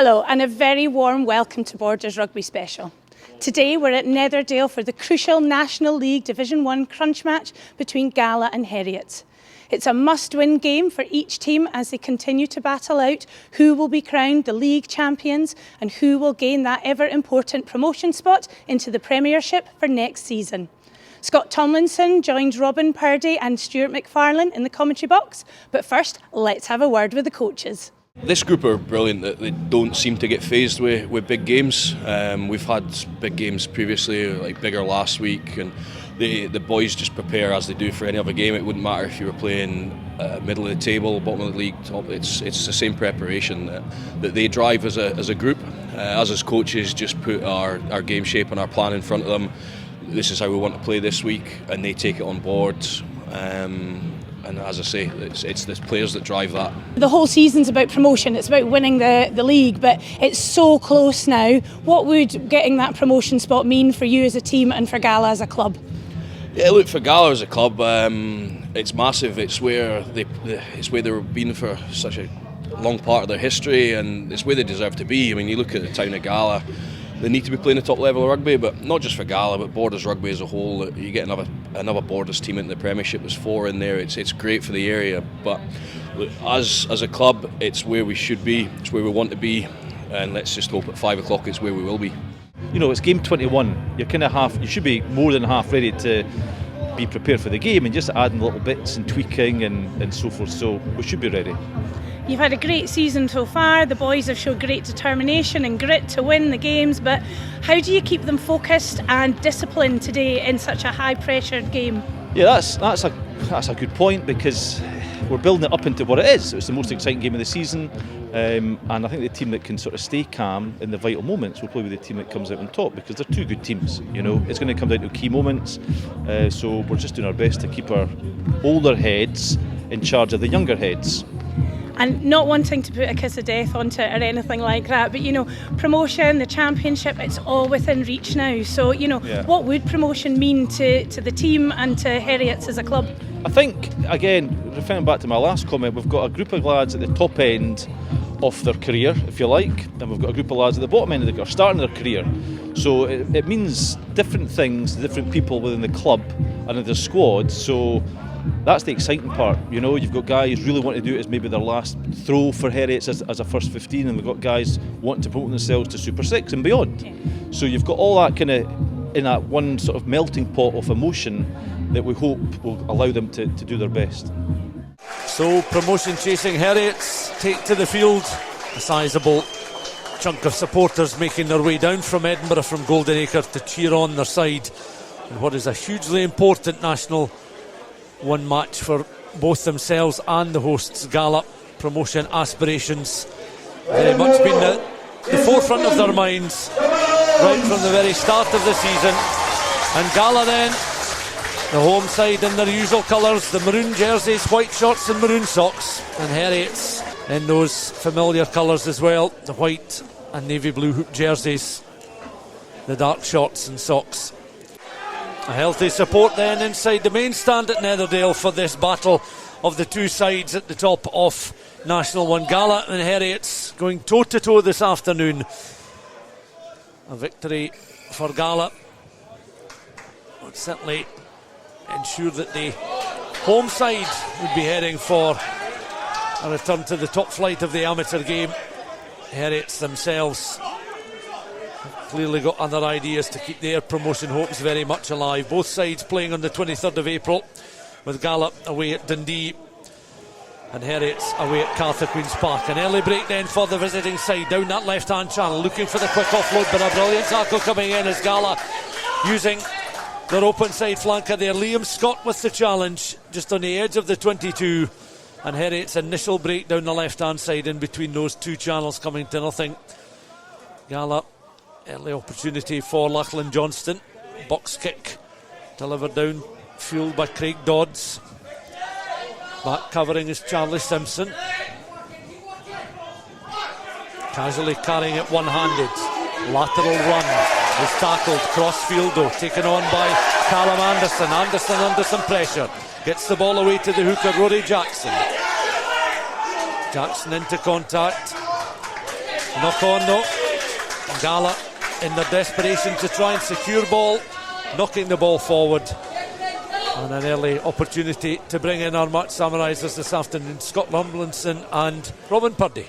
Hello and a very warm welcome to Borders Rugby Special. Today we're at Netherdale for the crucial National League Division 1 crunch match between Gala and Heriot'S. It's a must-win game for each team as they continue to battle out who will be crowned the league champions and who will gain that ever-important promotion spot into the Premiership for next season. Scott Tomlinson joins Robin, Purdie and Stuart McFarlane in the commentary box, but first let's have a word with the coaches. This group are brilliant. They don't seem to get fazed with big games. We've had big games previously, like bigger last week, and the boys just prepare as they do for any other game. It wouldn't matter if you were playing middle of the table, bottom of the league, top. It's the same preparation that they drive as a group. Us as coaches just put our game shape and our plan in front of them. This is how we want to play this week, and they take it on board. And as I say, it's the players that drive that. The whole season's about promotion, it's about winning the league, but it's so close now. What would getting that promotion spot mean for you as a team and for Gala as a club? Yeah, look, for Gala as a club, it's massive. It's where they've been for such a long part of their history, and it's where they deserve to be. I mean, you look at the town of Gala, they need to be playing the top level of rugby, but not just for Gala, but Borders Rugby as a whole. You get another Borders team into the Premiership. There's 4 in there. It's great for the area, but look, as a club, it's where we should be. It's where we want to be, and let's just hope at 5 o'clock it's where we will be. You know, it's game 21. You're kind of you should be more than half ready to be prepared for the game, and just adding little bits and tweaking and so forth. So we should be ready. You've had a great season so far. The boys have shown great determination and grit to win the games, but how do you keep them focused and disciplined today in such a high-pressured game? Yeah, that's a good point, because we're building it up into what it is. It's the most exciting game of the season, and I think the team that can sort of stay calm in the vital moments will probably be the team that comes out on top, because they're 2 good teams. You know, it's going to come down to key moments, so we're just doing our best to keep our older heads in charge of the younger heads. And not wanting to put a kiss of death onto it or anything like that, but you know, promotion, the championship, it's all within reach now. So, you know, What would promotion mean to the team and to Heriot'S as a club? I think, again, referring back to my last comment, we've got a group of lads at the top end of their career, if you like, and we've got a group of lads at the bottom end of the starting their career. So it means different things to different people within the club and in the squad. So that's the exciting part. You know, you've got guys really wanting to do it as maybe their last throw for Heriot'S as a first 15, and we've got guys wanting to promote themselves to Super 6 and beyond. So you've got all that kind of in that one sort of melting pot of emotion that we hope will allow them to do their best. So promotion chasing Heriot'S take to the field. A sizable chunk of supporters making their way down from Edinburgh, from Golden Acre, to cheer on their side in what is a hugely important National 1 match for both themselves and the hosts. Gala. Promotion aspirations very much been the forefront of their minds right from the very start of the season. And Gala then, the home side in their usual colours, the maroon jerseys, white shorts and maroon socks, and Heriot'S in those familiar colours as well, the white and navy blue hoop jerseys, the dark shorts and socks. A healthy support then inside the main stand at Netherdale for this battle of the 2 sides at the top of National 1. Gala and Heriot'S going toe-to-toe this afternoon. A victory for Gala would certainly ensure that the home side would be heading for a return to the top flight of the amateur game. Heriot'S themselves clearly got other ideas to keep their promotion hopes very much alive. Both sides playing on the 23rd of April, with Gala away at Dundee and Heriot'S away at Cartha Queen's Park. An early break then for the visiting side down that left hand channel, looking for the quick offload, but a brilliant tackle coming in as Gala using their open side flanker there. Liam Scott with the challenge just on the edge of the 22, and Heriot'S initial break down the left hand side in between those 2 channels coming to nothing. Gala, early opportunity for Lachlan Johnston. Box kick delivered down, fueled by Craig Dodds. Back covering is Charlie Simpson. Casually carrying it one-handed. Lateral run is tackled. Crossfield though, taken on by Callum Anderson. Anderson under some pressure. Gets the ball away to the hooker, Rory Jackson. Jackson into contact. Knock on though. Gala, in their desperation to try and secure ball, knocking the ball forward. And an early opportunity to bring in our match summarisers this afternoon, Scott Tomlinson and Robin Purdie.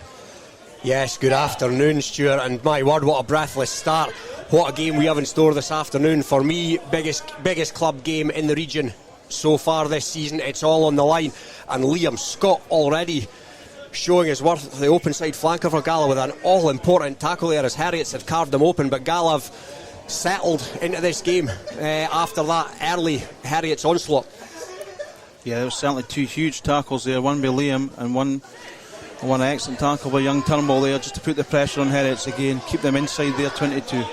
Yes, good afternoon, Stuart, and my word, what a breathless start. What a game we have in store this afternoon. For me, biggest club game in the region so far this season. It's all on the line, and Liam Scott already showing his worth, the open side flanker for Gala, with an all-important tackle there as Heriot'S had carved them open, but Gala have settled into this game after that early Heriot'S onslaught. Yeah, there was certainly two huge tackles there, one by Liam and one excellent tackle by young Turnbull there, just to put the pressure on Heriot'S again, keep them inside their 22.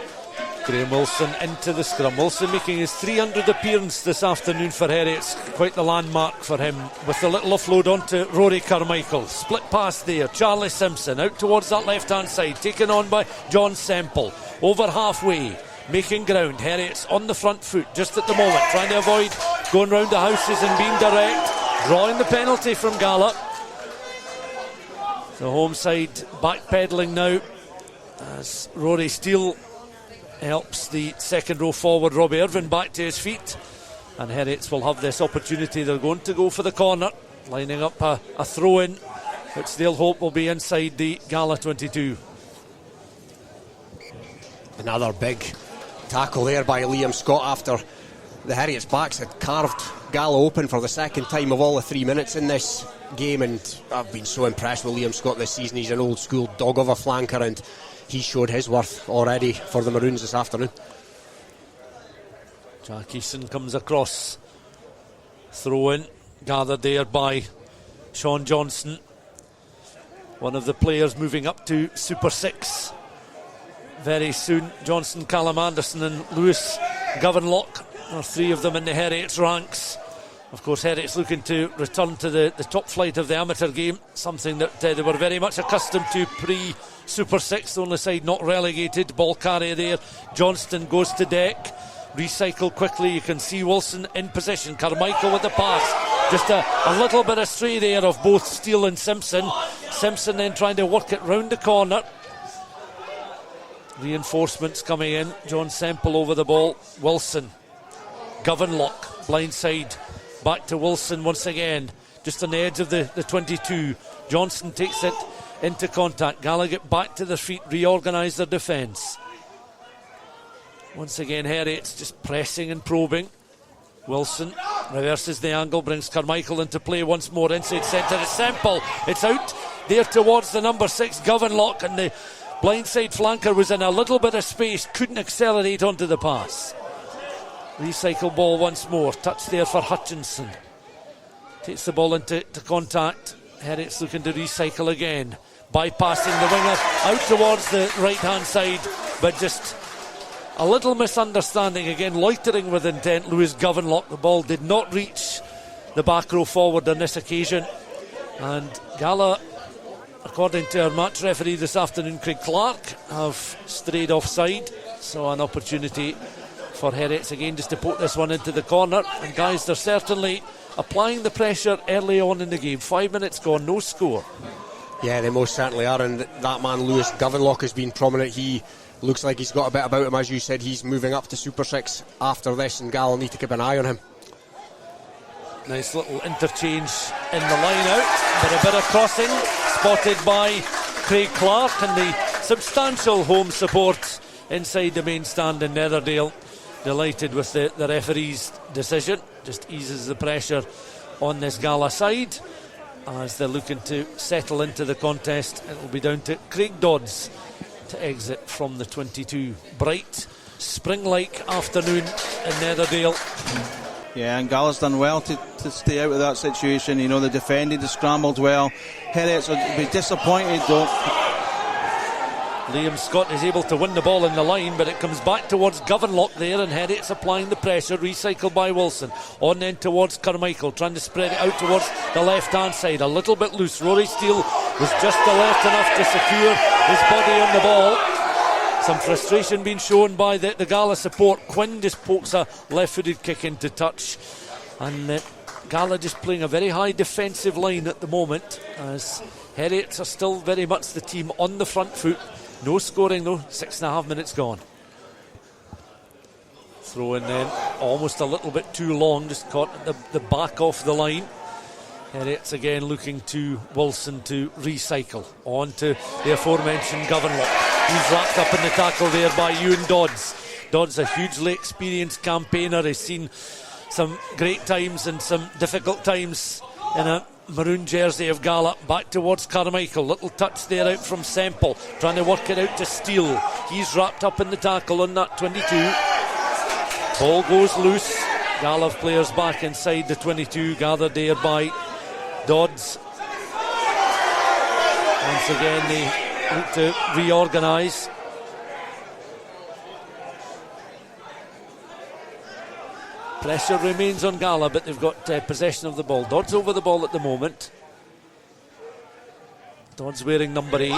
Graham Wilson into the scrum. Wilson making his 300th appearance this afternoon for Heriot'S. Quite the landmark for him, with the little offload onto Rory Carmichael. Split pass there, Charlie Simpson out towards that left hand side, taken on by John Semple. Over halfway, making ground. Heriot'S on the front foot just at the moment, trying to avoid going round the houses and being direct, drawing the penalty from Gala. The home side backpedaling now as Rory Steele helps the second row forward, Robbie Irvin, back to his feet, and Heriot'S will have this opportunity. They're going to go for the corner, lining up a throw in, which they'll hope will be inside the Gala 22. Another big tackle there by Liam Scott after the Heriot'S backs had carved Gala open for the second time of all the 3 minutes in this game, and I've been so impressed with Liam Scott this season. He's an old school dog of a flanker, and he showed his worth already for the Maroons this afternoon. Jack Eason comes across, throw in gathered there by Sean Johnson, one of the players moving up to Super 6 very soon. Johnson, Callum Anderson and Lewis Govanlock are three of them in the Heriot'S ranks. Of course, Heriot'S looking to return to the top flight of the amateur game, something that they were very much accustomed to pre-Super 6, the only side not relegated. Ball carrier there, Johnston goes to deck, recycle quickly, you can see Wilson in position, Carmichael with the pass, just a little bit astray there of both Steele and Simpson. Simpson then trying to work it round the corner. Reinforcements coming in, John Semple over the ball, Wilson, Govanlock, blindside, back to Wilson once again, just on the edge of the 22. Johnson takes it into contact. Gala get back to their feet, reorganise their defence. Once again, Heriot'S just pressing and probing. Wilson reverses the angle, brings Carmichael into play once more, inside centre. It's Semple, it's out there towards the number 6, Govanlock, and the blindside flanker was in a little bit of space, couldn't accelerate onto the pass. Recycle ball once more, touch there for Hutchinson, takes the ball into contact. Heriot'S looking to recycle again, bypassing the winger out towards the right hand side, but just a little misunderstanding again, loitering with intent. Lewis Govanlock, the ball did not reach the back row forward on this occasion, and Gala, according to our match referee this afternoon, Craig Clark, have strayed offside, so an opportunity for Heriot'S again just to poke this one into the corner. And guys, they're certainly applying the pressure early on in the game. 5 minutes gone, no score. Yeah, they most certainly are, and that man Lewis Govanlock has been prominent. He looks like he's got a bit about him, as you said. He's moving up to Super 6 after this, and Gala need to keep an eye on him. Nice little interchange in the line out, but a bit of crossing spotted by Craig Clark, and the substantial home support inside the main stand in Netherdale. Delighted with the referee's decision, just eases the pressure on this Gala side as they're looking to settle into the contest. It will be down to Craig Dodds to exit from the 22. Bright, spring-like afternoon in Netherdale. Yeah, and Gala's done well to stay out of that situation. You know, they defended, they scrambled well. Heriot'S will be disappointed though. Liam Scott is able to win the ball in the line, but it comes back towards Govanlock there, and Heriot'S applying the pressure, recycled by Wilson. On then towards Carmichael, trying to spread it out towards the left hand side, a little bit loose. Rory Steele was just to left enough to secure his body on the ball. Some frustration being shown by the Gala support. Quinn just pokes a left-footed kick into touch, and Gala just playing a very high defensive line at the moment, as Heriot'S are still very much the team on the front foot, No scoring though, 6.5 minutes gone. Throw in then, almost a little bit too long, just caught at the back off the line. Heriot's again looking to Wilson to recycle. On to the aforementioned Governlock. He's wrapped up in the tackle there by Ewan Dodds. Dodds, a hugely experienced campaigner. He's seen some great times and some difficult times in a maroon jersey of Gala. Back towards Carmichael. Little touch there out from Semple. Trying to work it out to Steele. He's wrapped up in the tackle on that 22. Ball goes loose. Gala players back inside the 22, gathered there by Dodds. Once again they look to reorganise. Pressure remains on Gala, but they've got possession of the ball. Dodds over the ball at the moment. Dodds wearing number 8.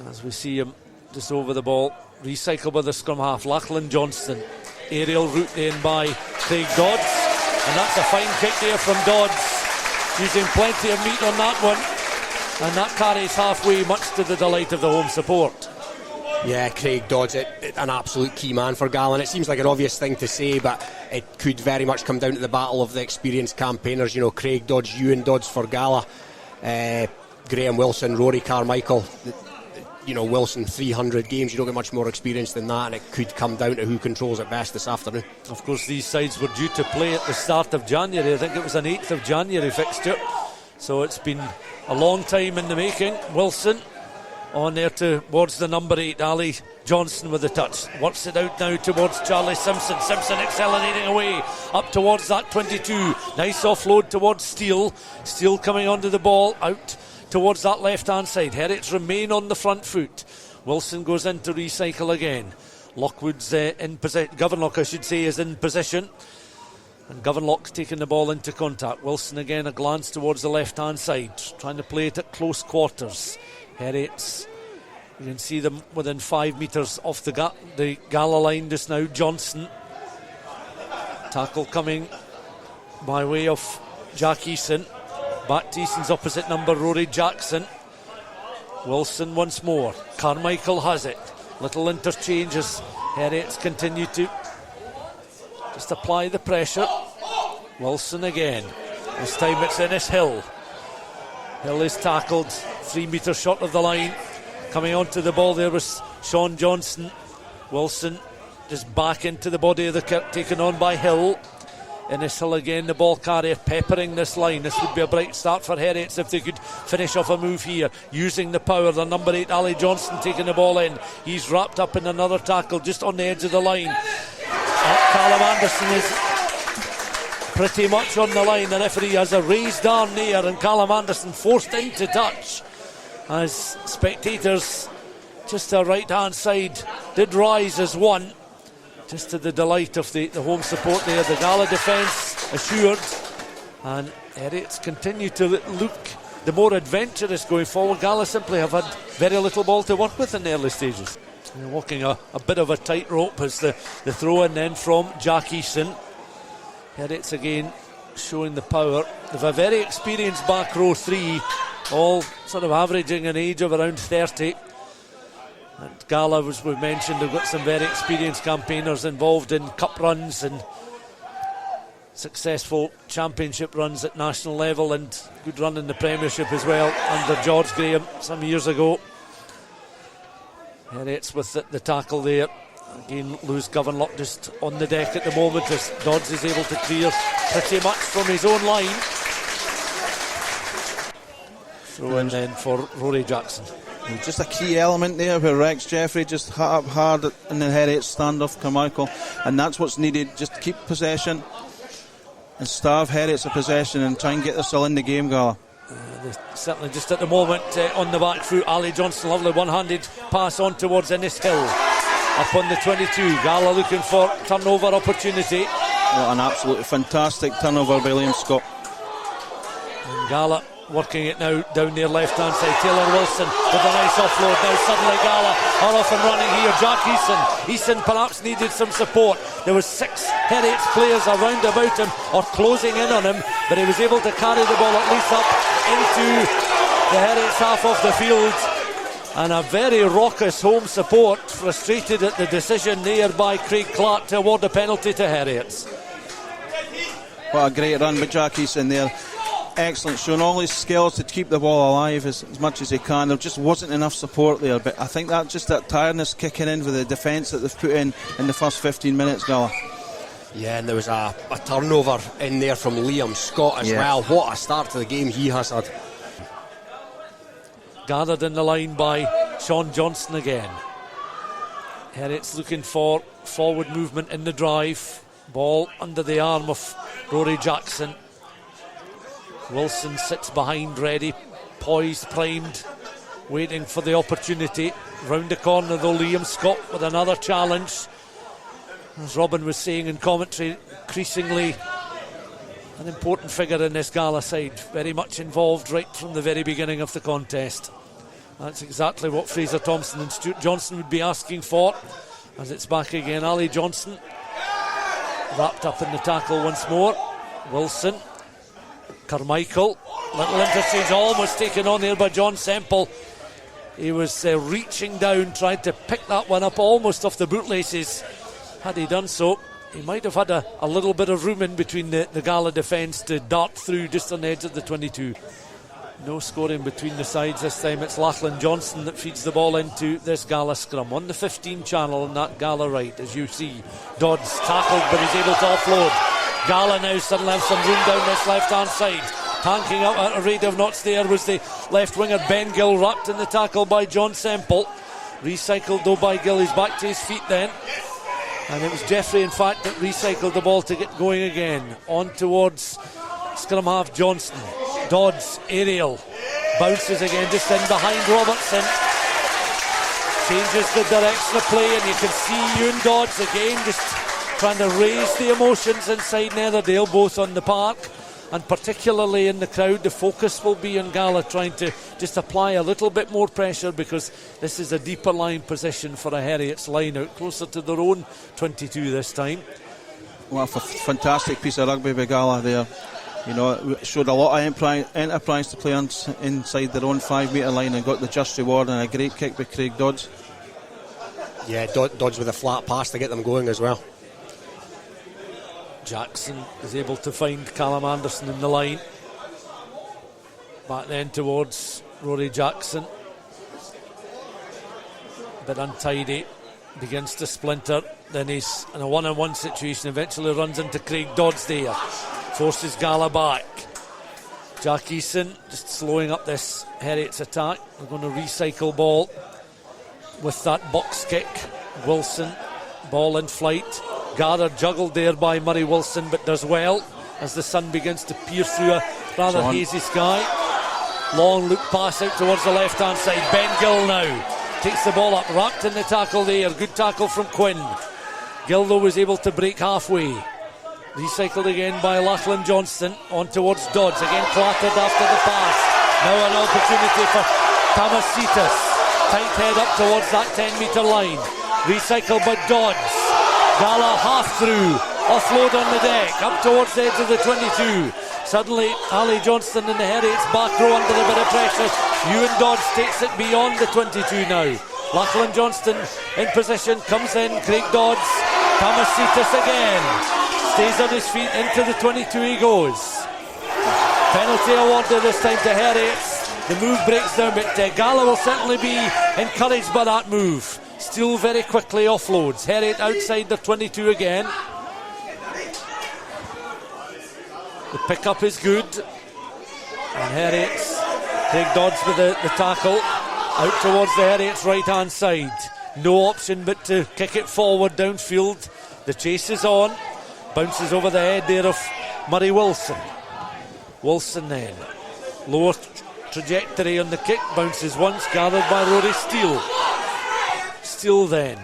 As we see him just over the ball. Recycle by the scrum half. Lachlan Johnston. Aerial route in by Craig Dodds. And that's a fine kick there from Dodds. Using plenty of meat on that one. And that carries halfway, much to the delight of the home support. Yeah, Craig Dodds, an absolute key man for Gala. And it seems like an obvious thing to say, but it could very much come down to the battle of the experienced campaigners. You know, Craig Dodds, Ewan Dodds for Gala, Graham Wilson, Rory Carmichael. You know, Wilson, 300 games, you don't get much more experience than that, and it could come down to who controls it best this afternoon. Of course, these sides were due to play at the start of January. I think it was an 8th of January fixture, so it's been a long time in the making. Wilson on there towards the number 8, Ali Johnson with the touch, works it out now towards Charlie Simpson. Simpson accelerating away up towards that 22. Nice offload towards Steele. Steele coming onto the ball, out towards that left-hand side. Heriot's remain on the front foot. Wilson goes in to recycle again. Lockwood's in position. Governlock, I should say, is in position. And Governlock's taking the ball into contact. Wilson again, a glance towards the left-hand side, trying to play it at close quarters. Heriot's, you can see them within 5 metres off the Gala line just now. Johnson. Tackle coming by way of Jack Eason. Back to Eason's opposite number, Rory Jackson. Wilson once more. Carmichael has it. Little interchanges. Heriot's continue to just apply the pressure. Wilson again. This time it's Ennis Hill. Hill is tackled 3 metres short of the line. Coming onto the ball there was Sean Johnson. Wilson just back into the body of the kick, taken on by Hill. Ennis Hill again, the ball carrier, peppering this line. This would be a bright start for Heriot's if they could finish off a move here, using the power. The number 8, Ali Johnson, taking the ball in. He's wrapped up in another tackle just on the edge of the line. Callum Anderson is pretty much on the line. The referee has a raised arm there, and Callum Anderson forced into touch as spectators just to right hand side did rise as one. Just to the delight of the home support there. The Gala defence assured, and Heriot's continue to look the more adventurous going forward. Gala simply have had very little ball to work with in the early stages. They're walking a bit of a tightrope as the throw in then from Jack Eason. Heriot's again showing the power. They've a very experienced back row 3, all sort of averaging an age of around 30. And Gala, as we mentioned, have got some very experienced campaigners involved in cup runs and successful championship runs at national level, and good run in the Premiership as well under George Graham some years ago. Heriot's with the tackle there. Again, Lewis Governlock just on the deck at the moment as Dodds is able to clear pretty much from his own line. Throw in then for Rory Jackson. Just a key element there where Rex Jeffrey just hit up hard in the Heriot's standoff Carmichael, and that's what's needed. Just keep possession and starve Heriot's of possession and try and get us all in the game, Gala. Certainly just at the moment on the back foot. Ali Johnson, lovely one-handed pass on towards Ennis Hill. Up on the 22, Gala looking for turnover opportunity. What an absolutely fantastic turnover by Liam Scott. And Gala working it now down their left-hand side. Taylor Wilson with a nice offload. Now suddenly Gala are off and running here. Jack Eason perhaps needed some support. There was 6 Heriot's players around about him or closing in on him, but he was able to carry the ball at least up into the Heriot's half of the field, and a very raucous home support, frustrated at the decision there by Craig Clark to award a penalty to Heriot's. What a great run by Jack Easton there. Excellent, showing all his skills to keep the ball alive as much as he can. There just wasn't enough support there, but I think that just that tiredness kicking in with the defence that they've put in the first 15 minutes, Gala. Yeah, and there was a turnover in there from Liam Scott as well. What a start to the game he has had. Gathered in the line by Sean Johnson again. Heriot's looking for forward movement in the drive. Ball under the arm of Rory Jackson. Wilson sits behind, ready, poised, primed, waiting for the opportunity. Round the corner though, Liam Scott with another challenge. As Robin was saying in commentary, increasingly an important figure in this Gala side, very much involved right from the very beginning of the contest. That's exactly what Fraser Thompson and Stuart Johnson would be asking for. As it's back again, Ali Johnson wrapped up in the tackle once more. Wilson, Carmichael, little interchange almost taken on there by John Semple. He was reaching down, tried to pick that one up almost off the bootlaces. Had he done so, he might have had a little bit of room in between the Gala defence to dart through just on the edge of the 22. No scoring between the sides this time. It's Lachlan Johnson that feeds the ball into this Gala scrum on the 15 channel on that Gala right, as you see. Dodds tackled, but he's able to offload. Gala now suddenly have some room down this left hand side. Tanking out at a rate of knots there was the left winger Ben Gill, wrapped in the tackle by John Semple. Recycled though by Gill, he's back to his feet then. And it was Jeffrey in fact that recycled the ball to get going again. On towards scrum half Johnston. Dodds, aerial, bounces again just in behind Robertson. Changes the direction of play, and you can see Ewan Dodds again just trying to raise the emotions inside Netherdale, both on the park and particularly in the crowd. The focus will be on Gala trying to just apply a little bit more pressure, because this is a deeper line position for a Heriot's line out closer to their own 22 this time. Well, a fantastic piece of rugby by Gala there. You know, it showed a lot of enterprise to play inside their own 5 metre line, and got the just reward, and a great kick by Craig Dodds. Yeah, Dodds with a flat pass to get them going as well. Jackson is able to find Callum Anderson in the line. Back then towards Rory Jackson. A bit untidy. Begins to splinter. Then he's in a one-on-one situation. Eventually runs into Craig Dodds there. Forces Gala back. Jack Eason just slowing up this Heriot's attack. We're going to recycle ball with that box kick. Wilson, ball in flight. Gathered, juggled there by Murray Wilson, but does well as the sun begins to pierce through a rather hazy sky. Long loop pass out towards the left hand side. Ben Gill now takes the ball up, wrapped in the tackle there. Good tackle from Quinn. Gill though was able to break halfway. Recycled again by Lachlan Johnston. On towards Dodds, again clattered after the pass. Now an opportunity for Tamasitas. Tight head up towards that 10 metre line. Recycled by Dodds. Gala half through, offload on the deck, up towards the edge of the 22. Suddenly, Ali Johnston in the Heriot's back row under a bit of pressure. Ewan Dodds takes it beyond the 22 now. Lachlan Johnston in position, comes in, Craig Dodds, Tamasitas again. Stays on his feet, into the 22 he goes. Penalty awarded this time to Heriot's. The move breaks down, but Gala will certainly be encouraged by that move. Still very quickly offloads. Heriot outside the 22 again. The pick-up is good. And Heriot's, Craig Dodds with the tackle. Out towards the Heriot's right-hand side. No option but to kick it forward downfield. The chase is on. Bounces over the head there of Murray Wilson. Wilson then. Lower trajectory on the kick. Bounces once, gathered by Rory Steele. Steele then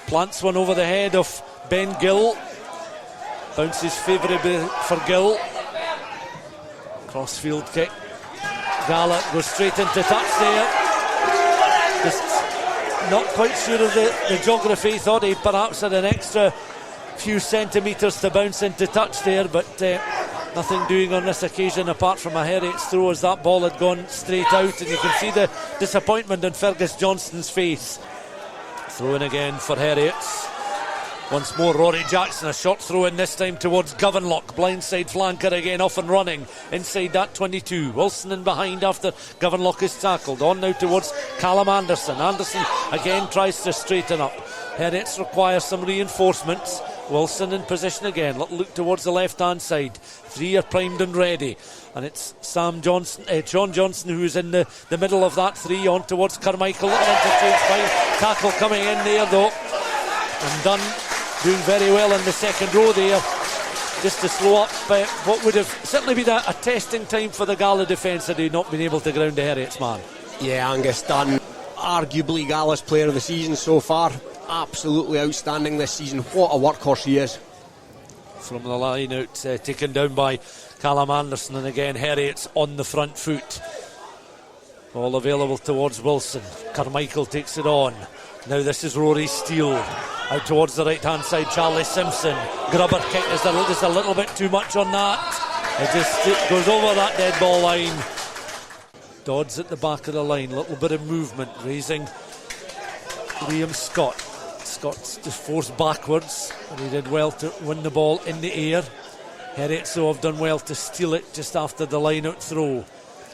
plants one over the head of Ben Gill. Bounces favourably for Gill. Crossfield kick. Gala goes straight into touch there. Just not quite sure of the geography. Thought he perhaps had an extra few centimetres to bounce into touch there, but Nothing doing on this occasion apart from a Heriot's throw as that ball had gone straight out, and you can see the disappointment on Fergus Johnston's face. Throw-in again for Heriot's. Once more Rory Jackson, a short throw-in this time towards Governlock. Blindside flanker again, off and running inside that 22. Wilson in behind after Governlock is tackled. On now towards Callum Anderson. Anderson again tries to straighten up. Heriot's requires some reinforcements. Wilson in position again. Little look towards the left hand side. 3 are primed and ready, and it's Sean Johnson who's in the middle of that 3 on towards Carmichael. Little interchange, fine tackle coming in there though, and Dunn doing very well in the second row there, just to slow up what would have certainly been a testing time for the Gala defence had he not been able to ground the Heriot's man. Yeah, Angus Dunn, arguably Gala's player of the season so far. Absolutely outstanding this season. What a workhorse he is. From the line out, taken down by Callum Anderson, and again Heriot's on the front foot. All available towards Wilson. Carmichael takes it on. Now this is Rory Steele. Out towards the right hand side, Charlie Simpson. Grubber kick is just a little bit too much on that. It goes over that dead ball line. Dodds at the back of the line. Little bit of movement, raising Liam Scott. Scott's just forced backwards, and he did well to win the ball in the air. Heriot's have done well to steal it just after the line out throw.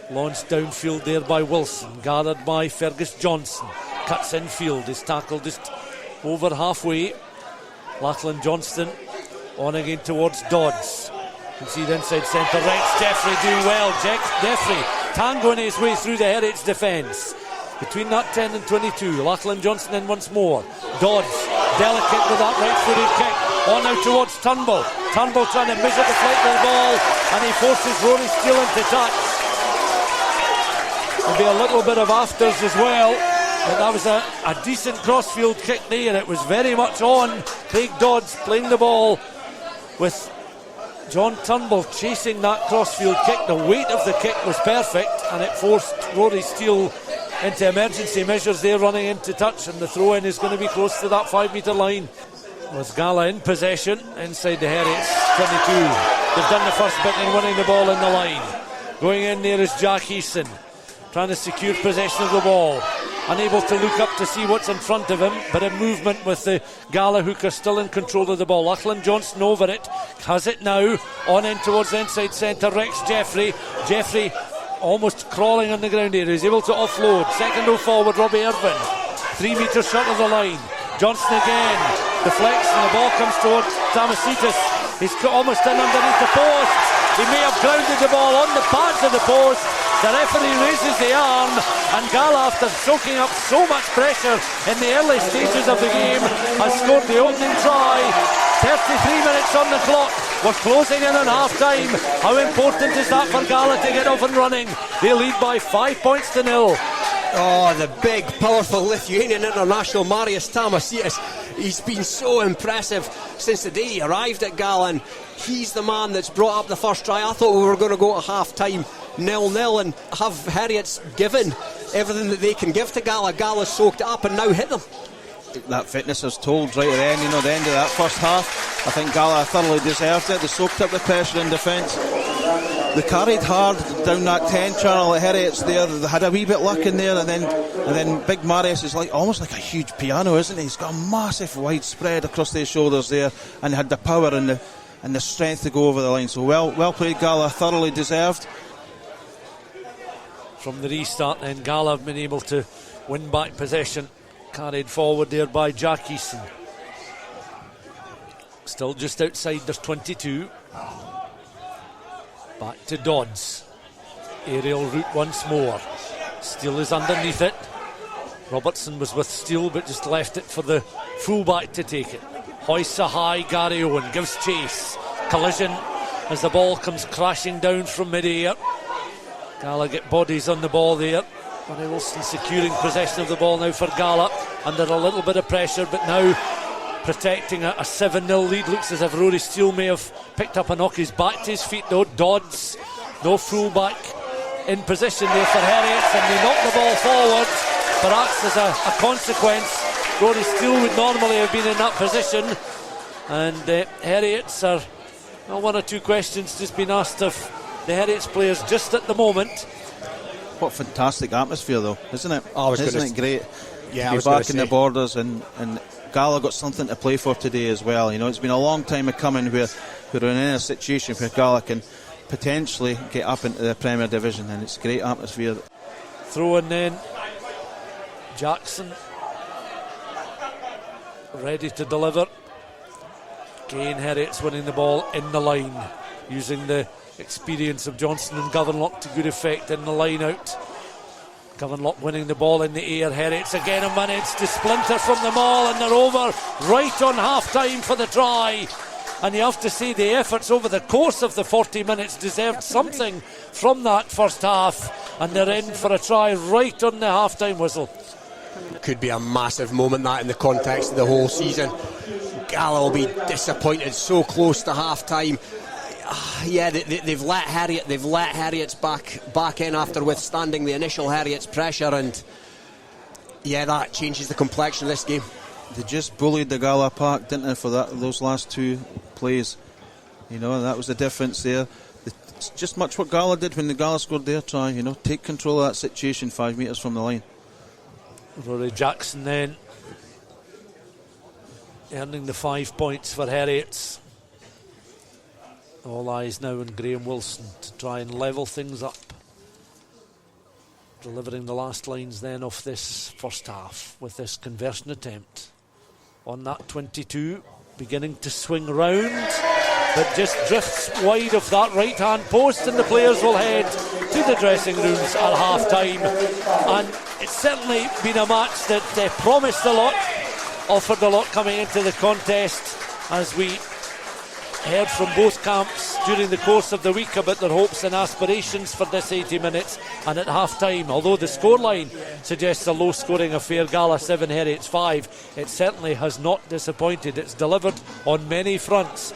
Launched downfield there by Wilson, gathered by Fergus Johnson. Cuts infield, is tackled just over halfway. Lachlan Johnston on again towards Dodds. You can see the inside centre. Rex Jeffrey doing well. Jeffrey tangoing his way through the Heriot's defence. Between that 10 and 22, Lachlan Johnson in once more. Dodds, delicate with that right-footed kick. On now towards Turnbull. Turnbull trying to measure the flight of the ball, and he forces Rory Steele into touch. There'll be a little bit of afters as well. But that was a decent crossfield kick there. It was very much on. Craig Dodds playing the ball with John Turnbull chasing that crossfield kick. The weight of the kick was perfect, and it forced Rory Steele into emergency measures there, running into touch, and the throw-in is going to be close to that 5 metre line. With Gala in possession inside the Heriot's 22. They've done the first bit in winning the ball in the line. Going in there is Jack Eason, trying to secure possession of the ball. Unable to look up to see what's in front of him, but a movement with the Gala hooker still in control of the ball. Lachlan Johnson over it, has it now, on in towards the inside centre. Rex Jeffrey almost crawling on the ground here. He's able to offload. Second row forward, Robbie Irvin. 3 metres short of the line. Johnson again deflects, and the ball comes towards Tamasitis. He's almost in underneath the post. He may have grounded the ball on the pads of the post. The referee raises the arm, and Gala, after soaking up so much pressure in the early stages of the game, has scored the opening try. 33 minutes on the clock. We're closing in on half time. How important is that for Gala to get off and running? They lead by 5 points to 0. Oh, the big, powerful Lithuanian international Marius Tamasitis. He's been so impressive since the day he arrived at Gala, and he's the man that's brought up the first try. I thought we were going to go to half time 0-0 and have Heriot's given everything that they can give to Gala. Gala's soaked it up and now hit them. That fitness is told right at the end, the end of that first half. I think Gala thoroughly deserved it. They soaked up the pressure in defence. They carried hard down that 10 channel at Heriot's there. They had a wee bit luck in there, and then Big Marius is almost like a huge piano, isn't he? He's got a massive wide spread across his shoulders there, and had the power and the strength to go over the line. So well played, Gala, thoroughly deserved. From the restart then, Gala have been able to win back possession. Carried forward there by Jack Eason. Still just outside, there's 22. Back to Dodds. Aerial route once more. Steele is underneath it. Robertson was with Steele, but just left it for the fullback to take it. Hoists a high, Gary Owen gives chase. Collision as the ball comes crashing down from mid-air. Gala get bodies on the ball there. Barry Wilson securing possession of the ball now for Gala, under a little bit of pressure, but now protecting a 7-0 lead. Looks as if Rory Steele may have picked up a knock. He's back to his feet though. Dodds, no fullback in position there for Heriot's, and they knock the ball forward. Perhaps as a consequence, Rory Steele would normally have been in that position, and Heriot's are Well, one or two questions just been asked of the Heriot's players just at the moment. What fantastic atmosphere, though, isn't it? Isn't it great? Yeah, to I was be back gonna in the borders, and Gala got something to play for today as well. You know, it's been a long time coming where we're in a situation where Gala can potentially get up into the Premier Division, and it's a great atmosphere. Throw in then. Jackson ready to deliver. Again, Heriot's winning the ball in the line, using the experience of Johnson and Governlock to good effect in the line out. Governlock winning the ball in the air. Heriot's again a managed to splinter from the ball, and they're over right on half time for the try. And you have to say the efforts over the course of the 40 minutes deserved something from that first half, and they're in for a try right on the half time whistle. Could be a massive moment, that, in the context of the whole season. Gala will be disappointed, so close to half time. Yeah, they've let Heriot's back in after withstanding the initial Heriot's pressure, and yeah, that changes the complexion of this game. They just bullied the Gala Park, didn't they, for those last two plays? You know, and that was the difference there. It's just much what Gala did when the Gala scored their try. You know, take control of that situation 5 metres from the line. Rory Jackson then earning the 5 points for Heriot's. All eyes now on Graham Wilson to try and level things up. Delivering the last lines then of this first half with this conversion attempt. On that 22, beginning to swing round, but just drifts wide of that right hand post, and the players will head to the dressing rooms at half time. And it's certainly been a match that promised a lot, offered a lot coming into the contest, as we heard from both camps during the course of the week about their hopes and aspirations for this 80 minutes. And at half time, although the scoreline suggests a low scoring affair, Gala 7, Heriot's 5, it certainly has not disappointed. It's delivered on many fronts.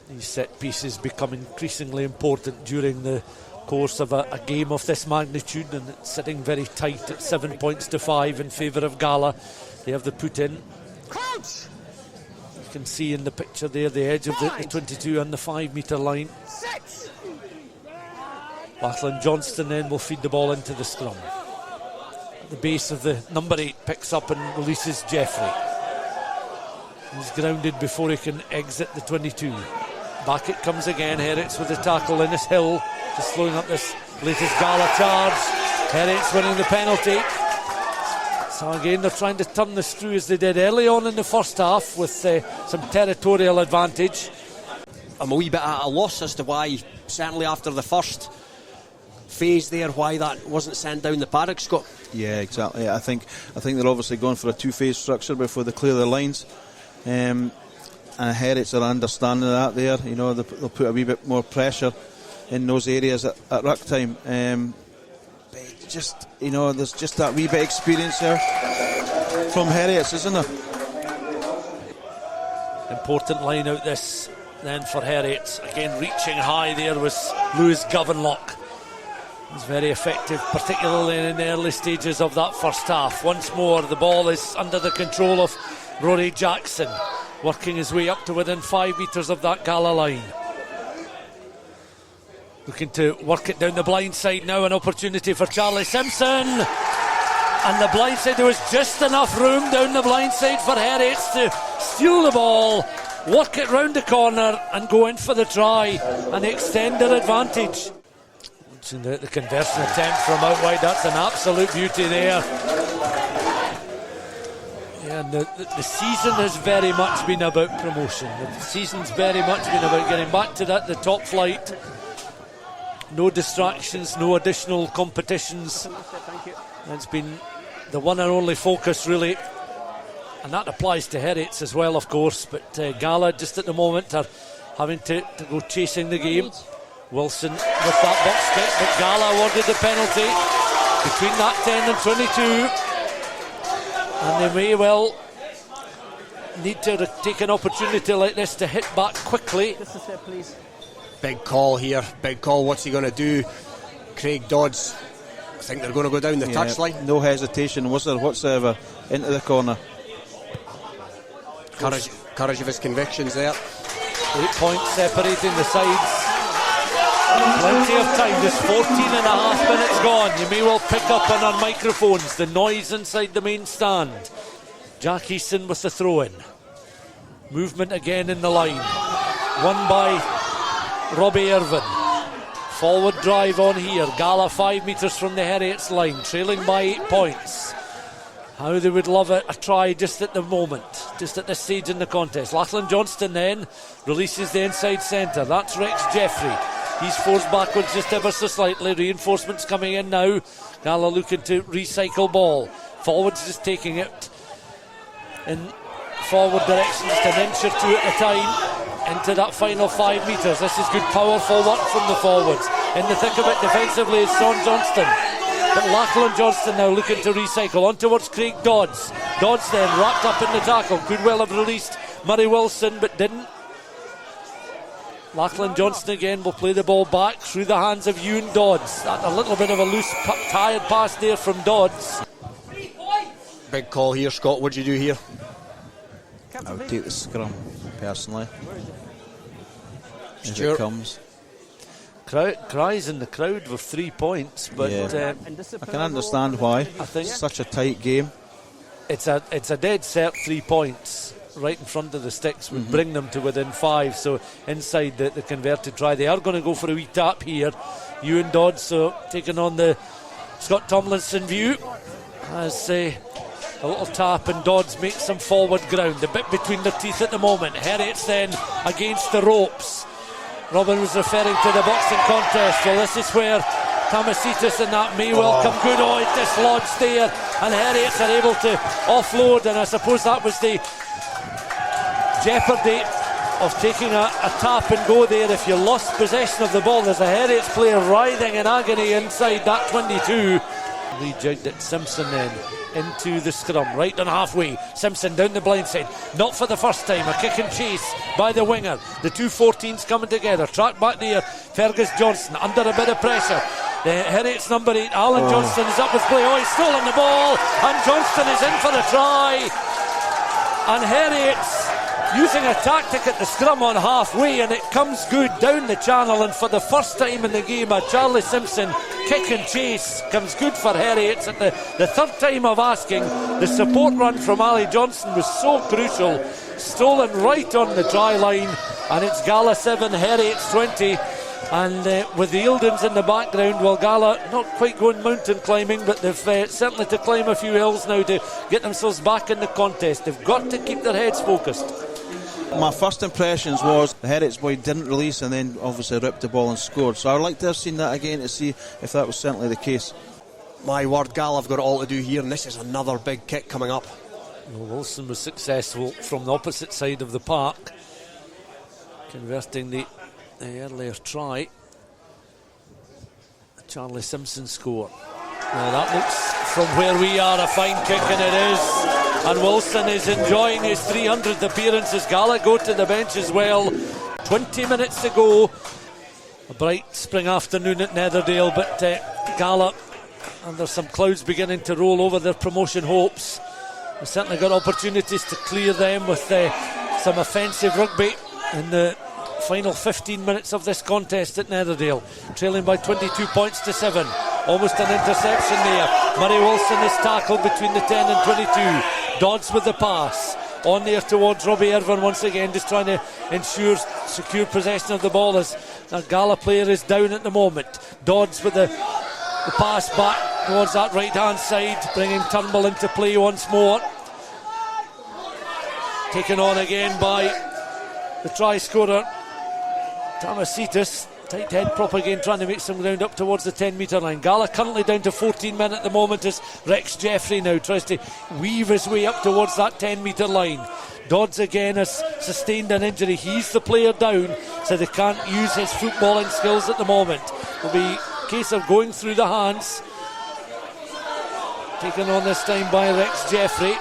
These set pieces become increasingly important during the course of a game of this magnitude, and it's sitting very tight at 7 points to 5 in favour of Gala. They have the put in. You can see in the picture there the edge of the 22 and the 5 metre line. Lachlan Johnston then will feed the ball into the scrum. At the base of the number 8 picks up and releases Jeffrey. He's grounded before he can exit the 22. Back it comes again. Heriot's with the tackle. Innes Hill just slowing up this latest Gala charge. Heriot's winning the penalty. So again, they're trying to turn this through as they did early on in the first half with some territorial advantage. I'm a wee bit at a loss as to why, certainly after the first phase there, why that wasn't sent down the paddock, Scott. Yeah, exactly. I think they're obviously going for a two-phase structure before they clear their lines. And Heriot's are understanding that there. You know, they'll put a wee bit more pressure in those areas at ruck time. But just, you know, there's just that wee bit of experience there from Heriot's, isn't there? Important line out this then for Heriot's. Again, reaching high there was Lewis Governlock. He's very effective, particularly in the early stages of that first half. Once more, the ball is under the control of Rory Jackson, working his way up to within 5 metres of that Gala line. Looking to work it down the blind side now, an opportunity for Charlie Simpson. And the blind side, there was just enough room down the blind side for Heriot's to steal the ball, work it round the corner and go in for the try and extend their advantage. Watching the conversion attempt from out wide, that's an absolute beauty there. Yeah, and the season has very much been about promotion. The season's very much been about getting back to the top flight. No distractions, no additional competitions. It's been the one and only focus, really. And that applies to Heriot's as well, of course. But Gala, just at the moment, are having to go chasing the game. Wilson with that box kick, but Gala awarded the penalty between that 10 and 22, and they may well need to take an opportunity like this to hit back quickly. This is it, please. Big call here, big call. What's he going to do? Craig Dodds, I think they're going to go down the touchline. No hesitation was there whatsoever, into the corner. Courage of his convictions there. 8 points separating the sides. Plenty of time, just 14 and a half minutes gone. You may well pick up on our microphones the noise inside the main stand. Jack Easton with the throw-in. Movement again in the line. Won by Robbie Irvin. Forward drive on here. Gala 5 metres from the Heriot'S line, trailing by 8 points. How they would love it, a try just at the moment, just at this stage in the contest. Lachlan Johnston then releases the inside centre. That's Rex Jeffrey. He's forced backwards just ever so slightly. Reinforcements coming in now. Gala looking to recycle ball. Forwards just taking it in forward direction, just an inch or two at a time into that final 5 metres. This is good powerful work from the forwards. In the thick of it defensively is Sean Johnston, but Lachlan Johnston now looking to recycle on towards Craig Dodds. Dodds then wrapped up in the tackle. Could well have released Murray Wilson but didn't. Lachlan Johnston again will play the ball back through the hands of Ewan Dodds. That a little bit of a loose tired pass there from Dodds. Big call here, Scott. What do you do here? I would take the scrum personally. Stuart. If it comes. Cries in the crowd for 3 points, but I can understand why. I think such a tight game. It's a dead cert 3 points right in front of the sticks would bring them to within 5. So inside the converted try, they are going to go for a wee tap here. Ewan Dodds so taking on the Scott Tomlinson view as a little tap, and Dodds makes some forward ground, a bit between their teeth at the moment. Heriot's then against the ropes. Robin was referring to the boxing contest. Well, this is where Tamasitis and that may well come good. Oh, it's dislodged there, and Heriot's are able to offload, and I suppose that was the jeopardy of taking a tap and go there. If you lost possession of the ball, there's a Heriot's player writhing in agony inside that 22. Rejigged it. Simpson then into the scrum, right on halfway. Simpson down the blind side, not for the first time. A kick and chase by the winger. The two 14s coming together. Track back there. Fergus Johnson under a bit of pressure. The Heriot's number 8, Alan Johnston, is up with play. Oh, he's stolen the ball, and Johnston is in for the try. And Heriot's using a tactic at the scrum on halfway, and it comes good down the channel, and for the first time in the game a Charlie Simpson kick and chase comes good for Heriot's at the third time of asking. The support run from Ali Johnson was so crucial, stolen right on the try line, and it's Gala 7, Heriot's 20. And with the Eildons in the background, well, Gala not quite going mountain climbing, but they've certainly to climb a few hills now to get themselves back in the contest. They've got to keep their heads focused. My first impressions was the Heriot's boy didn't release and then obviously ripped the ball and scored. So I'd like to have seen that again to see if that was certainly the case. My word, Gala have got it all to do here, and this is another big kick coming up. Well, Wilson was successful from the opposite side of the park, converting the earlier try. Charlie Simpson score. Now that looks from where we are a fine kick, and it is. And Wilson is enjoying his 300th appearance as Gala go to the bench as well. 20 minutes to go. A bright spring afternoon at Netherdale, but Gala, under some clouds beginning to roll over their promotion hopes. They've certainly got opportunities to clear them with some offensive rugby in the final 15 minutes of this contest at Netherdale, trailing by 22 points to 7. Almost an interception there. Murray Wilson is tackled between the 10 and 22. Dodds with the pass on there towards Robbie Irvin once again, just trying to ensure secure possession of the ball as that Gala player is down at the moment. Dodds with the pass back towards that right hand side, bringing Turnbull into play once more. Taken on again by the try scorer Tamasitis. Tight head prop again, trying to make some ground up towards the 10 metre line. Gala currently down to 14 men at the moment as Rex Jeffrey now tries to weave his way up towards that 10 metre line. Dodds again has sustained an injury. He's the player down, so they can't use his footballing skills at the moment. It'll be a case of going through the hands. Taken on this time by Rex Jeffrey.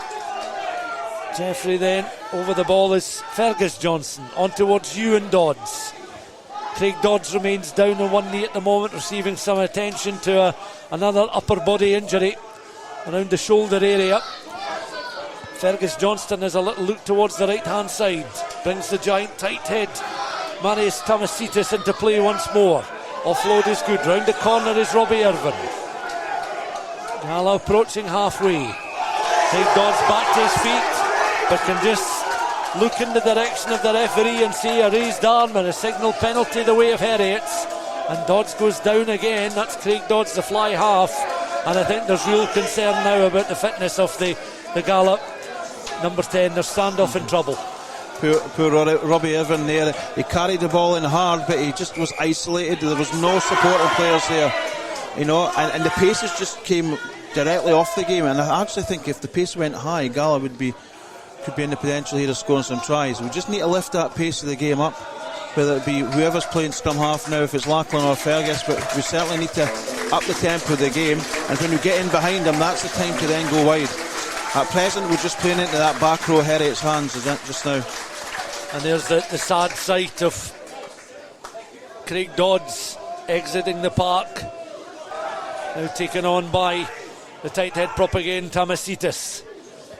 Jeffrey then over the ball is Fergus Johnson on towards Ewan Dodds. Craig Dodds remains down on one knee at the moment, receiving some attention to another upper body injury around the shoulder area. Fergus Johnston has a little look towards the right hand side, brings the giant tight head Marius Tamasitis into play once more. Offload is good, round the corner is Robbie Irvin. Gala approaching halfway. Craig Dodds back to his feet, but can just look in the direction of the referee and see a raised arm and a signal penalty the way of Heriot'S, and Dodds goes down again. That's Craig Dodds, the fly half, and I think there's real concern now about the fitness of the Gala number 10. There's Standoff in trouble. Poor Robbie Irvin there. He carried the ball in hard, but he just was isolated. There was no supporting players there, you know, and the paces just came directly off the game. And I actually think if the pace went high, Gala could be in the potential here of scoring some tries. We just need to lift that pace of the game up, whether it be whoever's playing scrum half now, if it's Lachlan or Fergus, but we certainly need to up the tempo of the game, and when we get in behind them, that's the time to then go wide. At present, we're just playing into that back row Heriot's hands just now. And there's the sad sight of Craig Dodds exiting the park, now taken on by the tight head prop again, Tamasitis,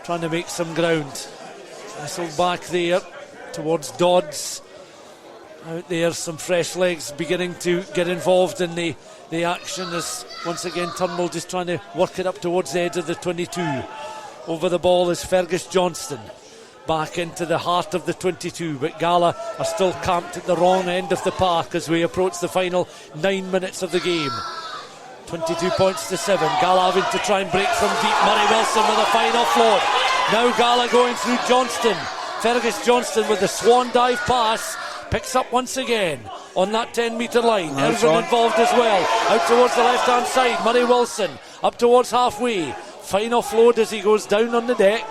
trying to make some ground. Whistled back there towards Dodds. Out there, some fresh legs beginning to get involved in the action as once again Turnbull just trying to work it up towards the edge of the 22. Over the ball is Fergus Johnston, back into the heart of the 22, but Gala are still camped at the wrong end of the park as we approach the final 9 minutes of the game. 22 points to 7. Gala having to try and break from deep. Murray Wilson with a fine offload. Now Gala going through Johnston. Fergus Johnston with the swan dive pass, picks up once again on that 10 metre line. Irvin involved as well, out towards the left hand side. Murray Wilson up towards halfway, fine offload as he goes down on the deck.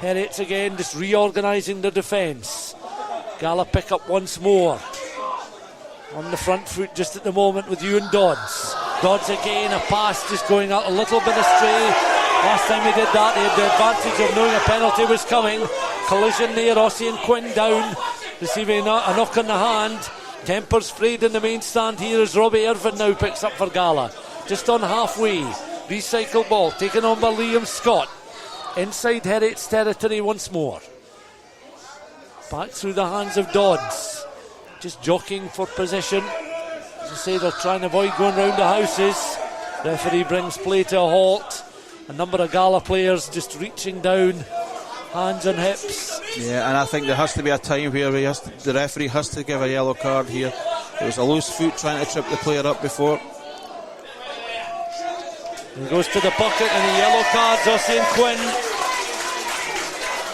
Heriot'S again just reorganising the defence. Gala pick up once more on the front foot just at the moment with Ewan Dodds. Dodds again, a pass just going out a little bit astray. Last time he did that, he had the advantage of knowing a penalty was coming. Collision there, Ossian Quinn down, receiving a knock on the hand. Tempers frayed in the main stand here as Robbie Irvin now picks up for Gala. Just on halfway, recycle ball taken on by Liam Scott. Inside Heriot'S territory once more. Back through the hands of Dodds. Just jockeying for position. As I say, they're trying to avoid going round the houses. Referee brings play to a halt. A number of Gala players just reaching down, hands and hips. Yeah, and I think there has to be a time where the referee has to give a yellow card here. It was a loose foot trying to trip the player up before. He goes to the bucket and the yellow cards Ossian Quinn.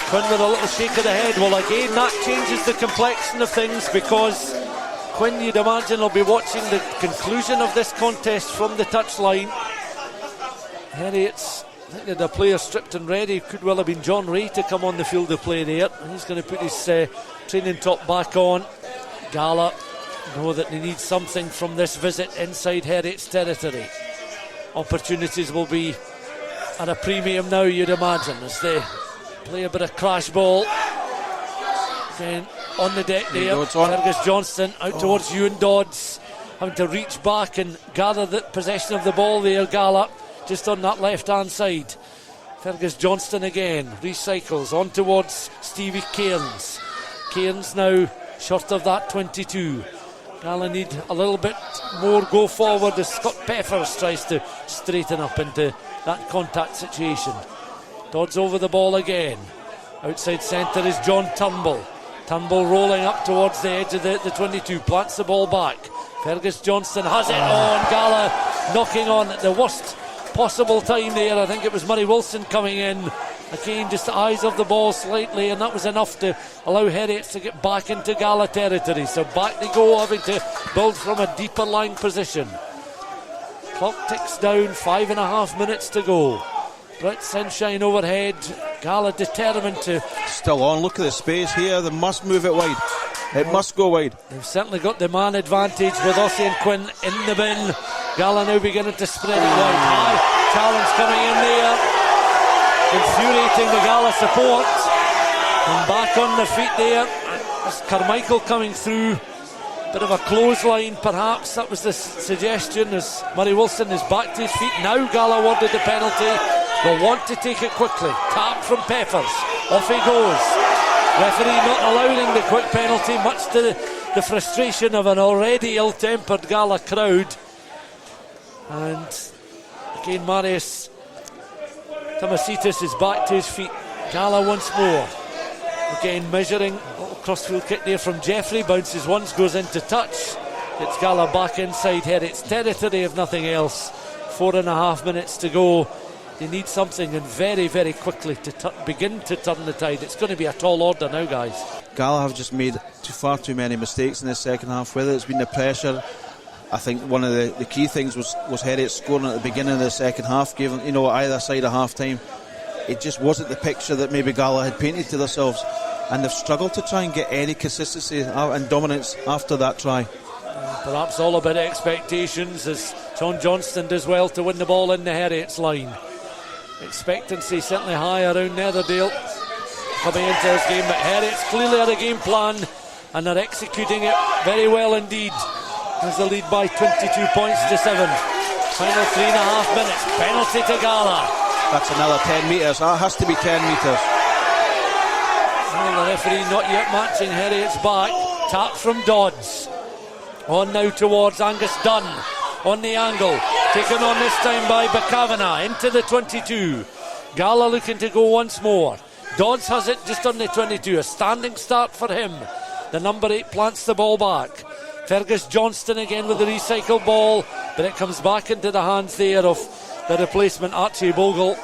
Quinn with a little shake of the head. Well, again, that changes the complexion of things, because Quinn, you'd imagine, will be watching the conclusion of this contest from the touchline. Heriot'S, I think that the player stripped and ready. Could well have been John Ray to come on the field of play there. He's going to put his training top back on. Gala know that they need something from this visit inside Heriot'S territory. Opportunities will be at a premium now, you'd imagine, as they play a bit of crash ball. Again, on the deck there, Fergus Johnston out towards Ewan Dodds, having to reach back and gather the possession of the ball there. Gala just on that left hand side. Fergus Johnston again recycles on towards Stevie Cairns. Cairns now short of that 22. Gala need a little bit more go forward as Scott Peppers tries to straighten up into that contact situation. Dodds over the ball again. Outside centre is John Turnbull. Turnbull rolling up towards the edge of the 22, plants the ball back. Fergus Johnston has it on. Gala knocking on at the worst possible time there. I think it was Murray Wilson coming in Again, just the eyes of the ball slightly, and that was enough to allow Heriot's to get back into Gala territory. So back they go, having to build from a deeper line position. Clock ticks down, 5.5 minutes to go. Bright sunshine overhead. Gala determined to... Still on, look at the space here. They must move it wide. It must go wide. They've certainly got the man advantage with Ossie and Quinn in the bin. Gala now beginning to spread it wide. High challenge coming in there, infuriating the Gala support. And back on their feet there. There's Carmichael coming through. Bit of a clothesline perhaps, that was the suggestion, as Murray Wilson is back to his feet. Now Gala awarded the penalty. Will want to take it quickly. Tap from Peppers. Off he goes. Referee not allowing the quick penalty, much to the frustration of an already ill-tempered Gala crowd. And again Marius Tamasitis is back to his feet. Gala once more. Again measuring, a little crossfield kick there from Jeffrey, bounces once, goes into touch. It's Gala back inside Heriot's territory if nothing else. 4.5 minutes to go. They need something, and very, very quickly to begin to turn the tide. It's going to be a tall order now, guys. Gala have just made far too many mistakes in the second half, whether it's been the pressure. I think one of the key things was Heriot scoring at the beginning of the second half, given either side of half time. It just wasn't the picture that maybe Gala had painted to themselves, and they've struggled to try and get any consistency and dominance after that try. Perhaps all about expectations, as Sean Johnston does well to win the ball in the Heriot's line. Expectancy certainly high around Netherdale coming into this game, but Heriot's clearly had a game plan and they're executing it very well indeed. As the lead by 22 points to 7. Final 3.5 minutes. Penalty to Gala. That's another 10 metres. That has to be 10 metres. Well, the referee not yet matching Heriot's back. Tap from Dodds. On now towards Angus Dunn. On the angle. Taken on this time by Bacavana. Into the 22. Gala looking to go once more. Dodds has it just on the 22. A standing start for him. The number 8 plants the ball back. Fergus Johnston again with the recycled ball, but it comes back into the hands there of the replacement Archie Bogle.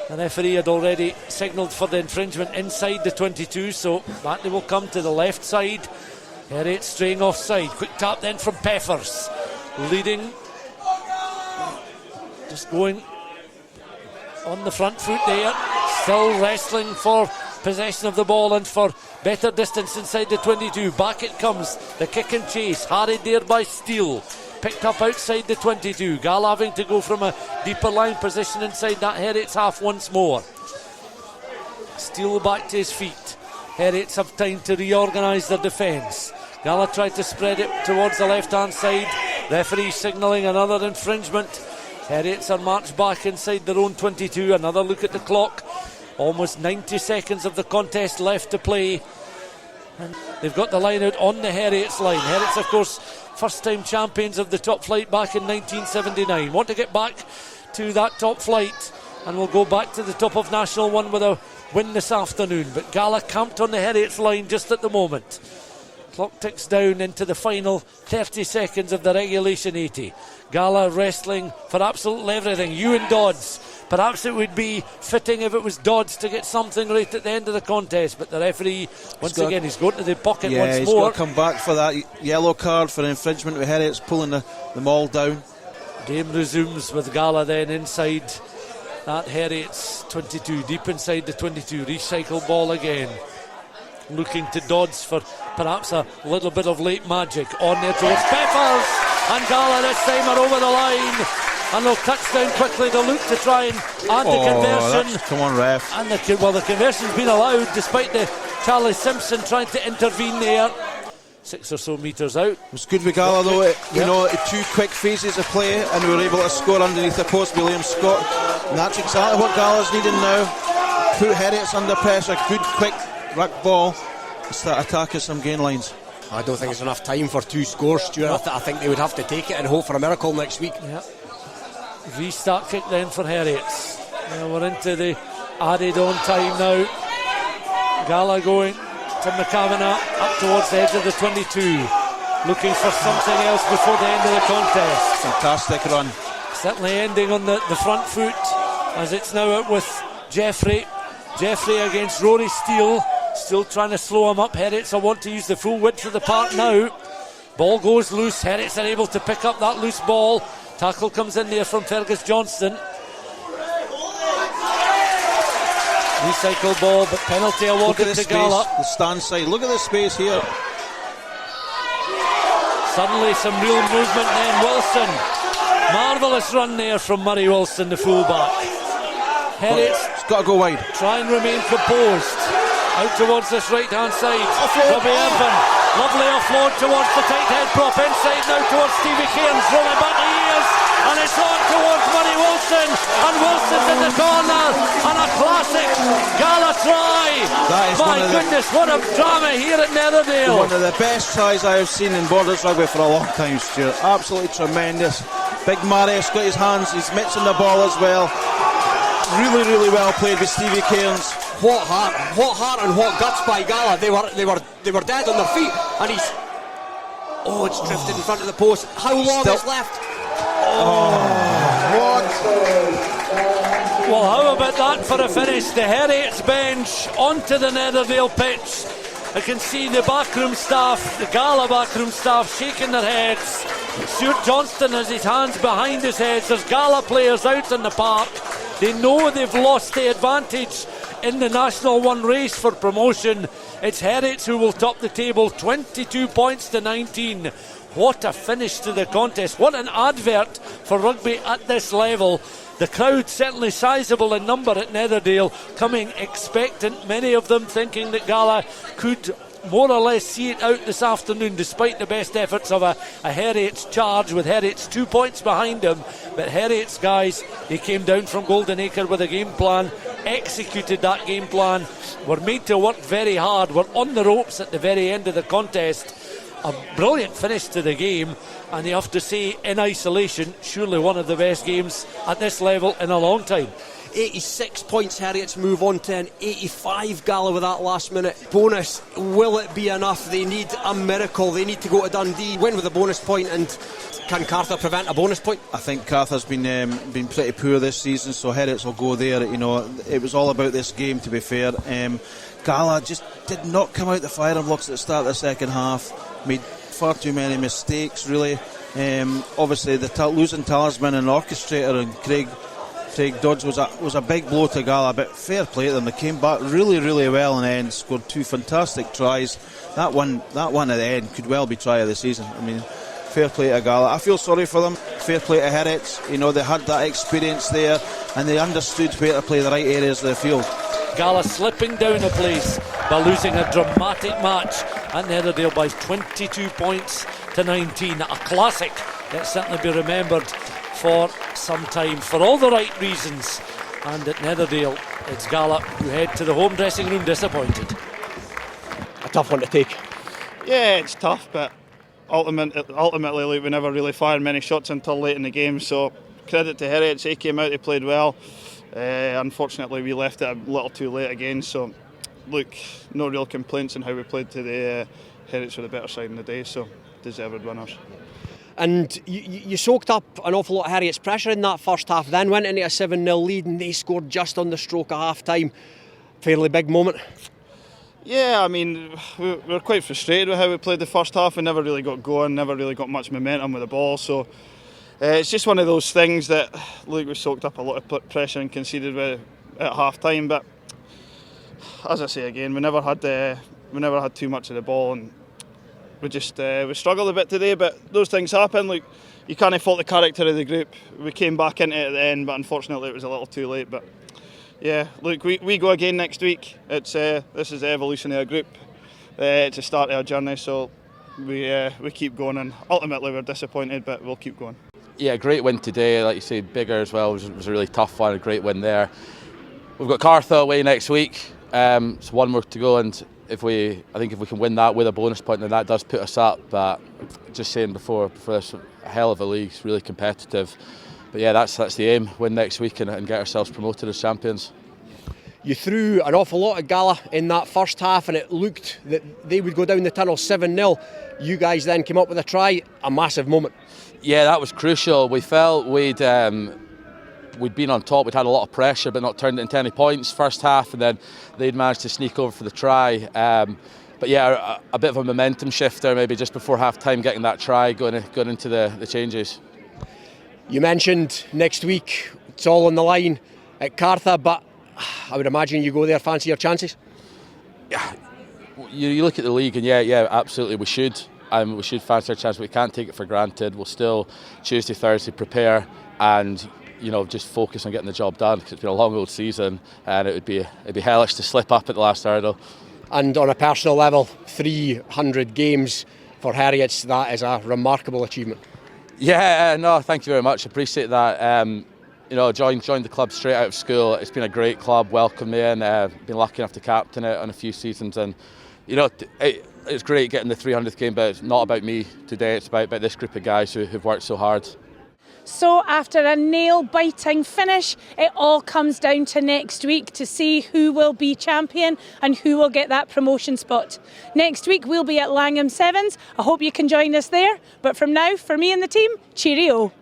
The referee had already signalled for the infringement inside the 22, so that they will come to the left side. Heriot straying offside. Quick tap then from Peppers, leading, just going on the front foot there, still wrestling for possession of the ball and for better distance inside the 22. Back it comes, the kick and chase, harried there by Steele, picked up outside the 22. Gala having to go from a deeper line position inside that Heriot's half once more. Steele back to his feet. Heriot's have time to reorganise their defence. Gala tried to spread it towards the left hand side. Referee signalling another infringement. Heriot's are marched back inside their own 22. Another look at the clock. Almost 90 seconds of the contest left to play. And they've got the line out on the Heriot's line. Heriot's, of course, first time champions of the top flight back in 1979. Want to get back to that top flight, and we'll go back to the top of National 1 with a win this afternoon. But Gala camped on the Heriot's line just at the moment. Clock ticks down into the final 30 seconds of the regulation 80. Gala wrestling for absolutely everything. Ewan Dodds. Perhaps it would be fitting if it was Dodds to get something right at the end of the contest, but the referee, once again, he's going to the pocket once more. Yeah, he's got to come back for that yellow card for infringement with Heriot's pulling them all down. Game resumes with Gala then inside that Heriot's 22, deep inside the 22. Recycled ball again. Looking to Dodds for perhaps a little bit of late magic. On there towards Peppers, and Gala this time are over the line. And they'll touch down quickly. They'll look to try and add the conversion. Come on, ref. And the conversion's been allowed despite the Charlie Simpson trying to intervene there. 6 or so metres out. It was good with Gala though. Two quick phases of play, and we were able to score underneath the post. William Scott. And that's exactly what Gala's needing now. Put Heriot's under pressure. Good, quick ruck ball. Start attacking some gain lines. I don't think it's enough time for 2 scores, Stuart. I think they would have to take it and hope for a miracle next week. Yeah. Restart kick then for Heriot's. We're into the added on time now. Gala going to McCavanagh up towards the edge of the 22, looking for something else before the end of the contest. Fantastic run. Certainly ending on the front foot, as it's now out with Jeffrey. Jeffrey against Rory Steele, still trying to slow him up. Heriot's want to use the full width of the park now. Ball goes loose. Heriot's are able to pick up that loose ball. Tackle comes in there from Fergus Johnston. Recycle ball, but penalty awarded to Gala. The stand side. Look at the space here. Suddenly some real movement then. Wilson. Marvellous run there from Murray Wilson, the fullback. Heriot's got to go wide. Try and remain composed. Out towards this right hand side. Robbie Irvin. Lovely offload towards the tight head prop. Inside now towards Stevie Cairns. Rolling back the ears. And it's on towards Murray Wilson. And Wilson's in the corner. And a classic Gala try. My goodness, what a drama here at Netherdale. One of the best tries I have seen in Borders rugby for a long time, Stuart. Absolutely tremendous. Big Marius got his hands. He's mitching the ball as well. Really well played with Stevie Cairns. What heart and what guts by Gala. They were dead on their feet, and he's it's drifted in front of the post. How long is left? Well, how about that for a finish? The Heriot's bench onto the Netherdale pitch. I can see the backroom staff, the Gala backroom staff, shaking their heads. Stuart Johnston has his hands behind his head. There's Gala players out in the park. They know they've lost the advantage in the National 1 race for promotion. It's Heriot's who will top the table, 22 points to 19. What a finish to the contest. What an advert for rugby at this level. The crowd certainly sizable in number at Netherdale, coming expectant, many of them thinking that Gala could more or less see it out this afternoon, despite the best efforts of a Heriot's charge, with Heriot's 2 points behind him. But Heriot's guys, they came down from Golden Acre with a game plan, executed that game plan, were made to work very hard, were on the ropes at the very end of the contest. A brilliant finish to the game, and you have to say, in isolation, surely one of the best games at this level in a long time. 86 points Heriot's move on to an 85 Gala with that last minute bonus. Will it be enough? They need a miracle. They need to go to Dundee, win with a bonus point, and can Carter prevent a bonus point? I think Carter's been pretty poor this season, so Heriot's will go there. You know, it was all about this game, to be fair. Gala just did not come out the firing blocks at the start of the second half. Made far too many mistakes, really. Obviously, losing talisman and orchestrator and Craig Dodds was a big blow to Gala, but fair play to them. They came back really well in the end, scored two fantastic tries. That one at the end could well be try of the season. I mean, fair play to Gala. I feel sorry for them. Fair play to Heriot's. You know, they had that experience there, and they understood where to play the right areas of the field. Gala slipping down a place by losing a dramatic match at Netherdale by 22 points to 19. A classic that certainly be remembered for some time, for all the right reasons. And at Netherdale, it's Gala who head to the home dressing room disappointed. A tough one to take. Yeah, it's tough, but ultimately we never really fired many shots until late in the game, so credit to Heriot's. They came out, they played well. Unfortunately, we left it a little too late again, so look, no real complaints on how we played today. Heriot's were the better side in the day, so deserved winners. And you soaked up an awful lot of Heriot's pressure in that first half, then went into a 7-0 lead, and they scored just on the stroke of half time. Fairly big moment. Yeah, I mean, we were quite frustrated with how we played the first half. We never really got going, never really got much momentum with the ball, so it's just one of those things that, look, we soaked up a lot of pressure and conceded at half time, but as I say again, we never had too much of the ball, and we struggled a bit today, but those things happen. Like, you can't fault the character of the group. We came back into it at the end, but unfortunately it was a little too late. But yeah, look, we go again next week. This is the evolution of our group. It's the start of our journey, so we keep going, and ultimately we're disappointed, but we'll keep going. Yeah, great win today. Like you say, bigger as well. It was a really tough one. A great win there. We've got Cartha away next week. So one more to go, and I think if we can win that with a bonus point, then that does put us up. But just saying before this, a hell of a league, it's really competitive. But yeah, that's the aim: win next week and get ourselves promoted as champions. You threw an awful lot at Gala in that first half, and it looked that they would go down the tunnel 7-0. You guys then came up with a try, a massive moment. Yeah, that was crucial. We felt we'd we'd been on top, we'd had a lot of pressure but not turned it into any points first half, and then they'd managed to sneak over for the try. But yeah, a bit of a momentum shifter maybe just before half time, getting that try, going into the changes. You mentioned next week it's all on the line at Cartha, but I would imagine you go there, fancy your chances? Yeah, you look at the league and yeah, absolutely we should. We should fancy our chance, but we can't take it for granted. We'll still Tuesday, Thursday prepare and just focus on getting the job done, because it's been a long old season and it'd be hellish to slip up at the last hurdle. And on a personal level, 300 games for Heriot's, that is a remarkable achievement. Yeah, no, thank you very much. Appreciate that. Joined the club straight out of school. It's been a great club, welcomed me in. Been lucky enough to captain it on a few seasons, and it's great getting the 300th game, but it's not about me today. It's about this group of guys who've worked so hard. So after a nail-biting finish, it all comes down to next week to see who will be champion and who will get that promotion spot. Next week we'll be at Langham Sevens. I hope you can join us there. But from now, for me and the team, cheerio.